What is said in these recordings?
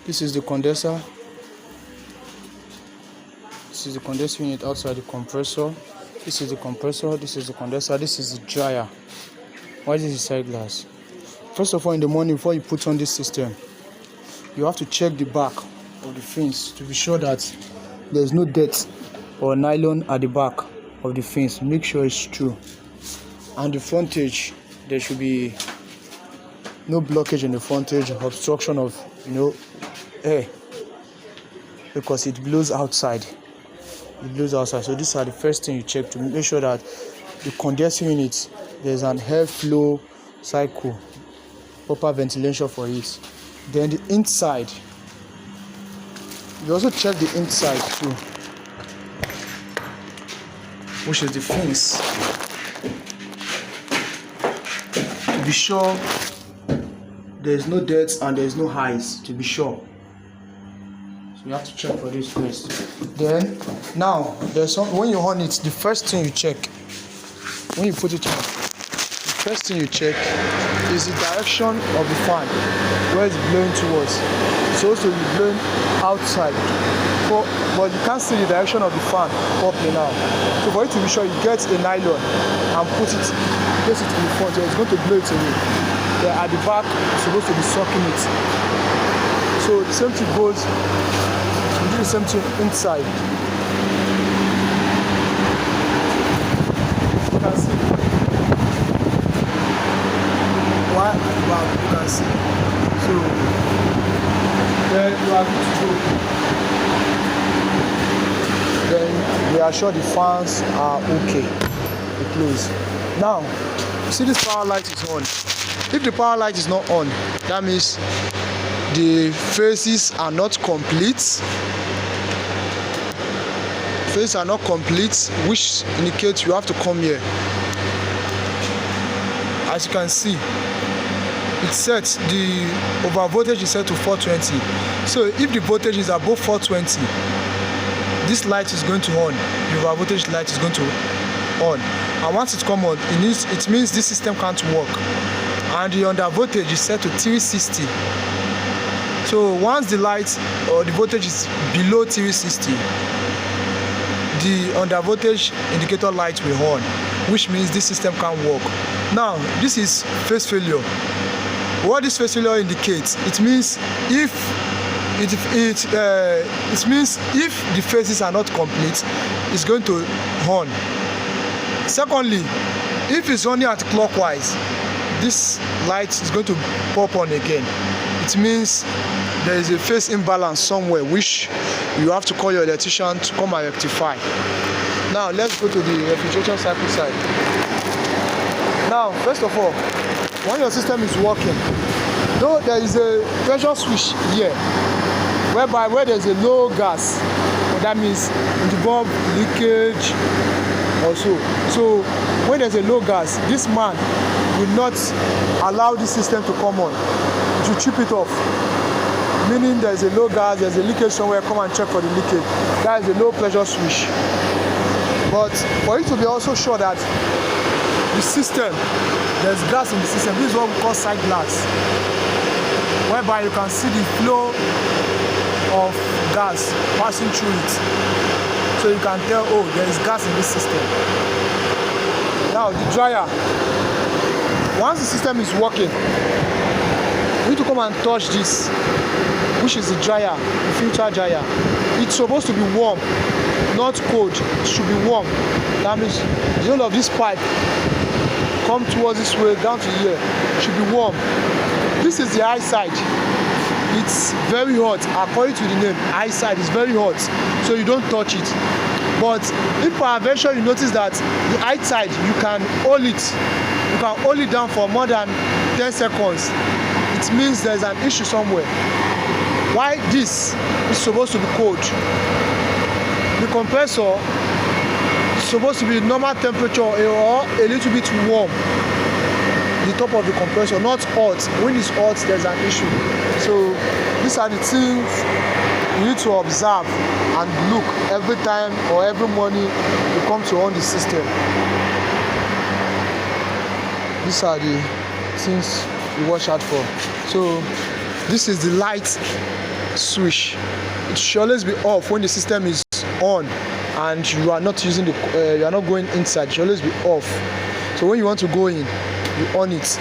This is the condenser. This is the condensing unit outside the compressor. This is the compressor. This is the condenser. This is the dryer. Why is this side glass? First of all, in the morning, before you put on this system, you have to check the back of the fins to be sure that there's no dirt or nylon at the back of the fins. Make sure it's true. And the frontage, there should be no blockage in the frontage, obstruction of air, because it blows outside. So these are the first thing you check to make sure that the condensing unit, there's an airflow cycle, proper ventilation for it. Then the inside, you also check the inside too, which is the fins, to be sure there's no dirt and there's no highs, to be sure. So you have to check for this first. Then now there's some, when you on it, the first thing you check when you put it on, the first thing you check is the direction of the fan, where it's blowing towards. It's supposed to be blowing outside, but you can't see the direction of the fan properly now. So for you to be sure, you get a nylon and place it in the front. It's going to blow it away. Then at the back, it's supposed to be sucking it. So the same thing goes. You do the same thing inside. You can see. Why at the back, you can see. So then you are good to go. Then we are sure the fans are okay. They close. Now, you see this power light is on. If the power light is not on, that means the phases are not complete. Phases are not complete, which indicates you have to come here. As you can see, it's set, the over voltage is set to 420. So if the voltage is above 420, this light is going to on. The over voltage light is going to on. And once it comes on, it means this system can't work. And the under voltage is set to 360. So once the light or the voltage is below 360, the under voltage indicator light will on, which means this system can't work. Now this is phase failure. What this phase failure indicates, it means if the phases are not complete, it's going to on. Secondly, if it's only at clockwise, this light is going to pop on again. It means there is a phase imbalance somewhere, which you have to call your electrician to come and rectify. Now let's go to the refrigeration cycle side. Now first of all, when your system is working, though there is a pressure switch here, where there is a low gas, that means the bulb leakage or so. So when there's a low gas, this man will not allow this system to come on, to chip it off. Meaning there's a low gas, there's a leakage somewhere, come and check for the leakage. That is a low pressure switch. But for you to be also sure that the system, there's gas in the system, this is what we call side glass, whereby you can see the flow of gas passing through it. So you can tell, oh, there is gas in this system. Now the dryer, once the system is working, you need to come and touch this, which is the dryer, the filter dryer. It's supposed to be warm, not cold. It should be warm. That means the whole of this pipe come towards this way down to here. It should be warm. This is the high side. It's very hot. According to the name, high side is very hot, so you don't touch it. But if peradventure you notice that the high side, you can hold it down for more than 10 seconds, it means there's an issue somewhere. Why this is supposed to be cold? The compressor is supposed to be normal temperature or a little bit warm. The top of the compressor, not hot. When it's hot, there's an issue. So these are the things you need to observe and look every time or every morning you come to on the system. These are the things you watch out for. So This is the light switch. It should always be off when the system is on and you are not using the you are not going inside. It should always be off. So when you want to go in, you on it.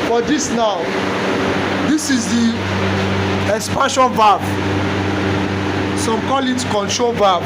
For this now, this is the expansion valve. Some call it control valve.